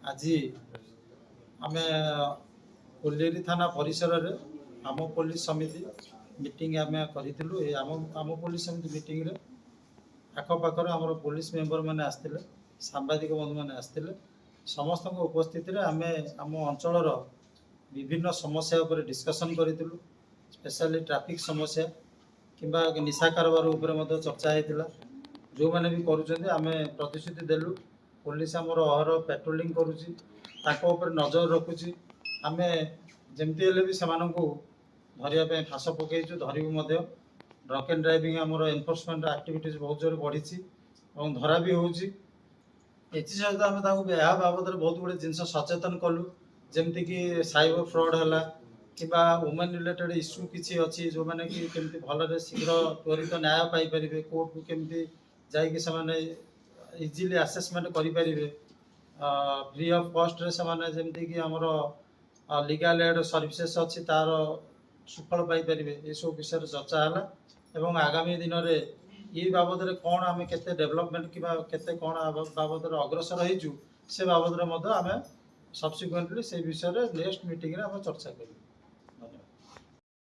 आज आम कोल्लेरी थाना परिसर रे आम पुलिस समिति मीटिंग आम करूँ। आम पुलिस समिति मीटिंग रे आखपाखर आम पुलिस मेंबर मैंने आसते सांबादिक बंधु मैंने आसते समस्त उपस्थित आम आम अंचल विभिन्न समस्या उपर डिस्कसन करूँ। स्पेशली ट्रैफिक समस्या किंबा निशा कारबार उपर चर्चा होता। जो मैंने भी करुँच आम प्रतिश्रुति देलु पुलिस आमर अहर पेट्रोलिंग करुँची नजर रखुची। आम जमती हेले भी से धरने फाँस पकईचु धरबू। ड्रंक एंड ड्राइविंग आमर एनफोर्समेंट एक्टिविटीज बहुत जोर बढ़ी और धरा भी होची। सहित आम बाबद बहुत गुड़े जिन सचेतन कलु जमती कि साइबर फ्रॉड है कि वुमेन रिलेटेड इश्यू किसी अच्छी जो मैंने कि केमती भल शीघ्र त्वरित न्याय पाइपर कोर्ट को केमती जाने इजिली आसेसमेंट करें फ्री ऑफ कॉस्ट रे से जमती कि आमर लीगल एड सर्विसेस अच्छी तार सुफल पाइपर ये सब विषय चर्चा है। आगामी दिन में ये बाबद कौन आम के डेवलपमेंट कि कौन बाबद अग्रसर हो से बाबद आम सब्सिक्वेंटली से विषय नेक्स्ट मीटिंग रे आम चर्चा करूँ।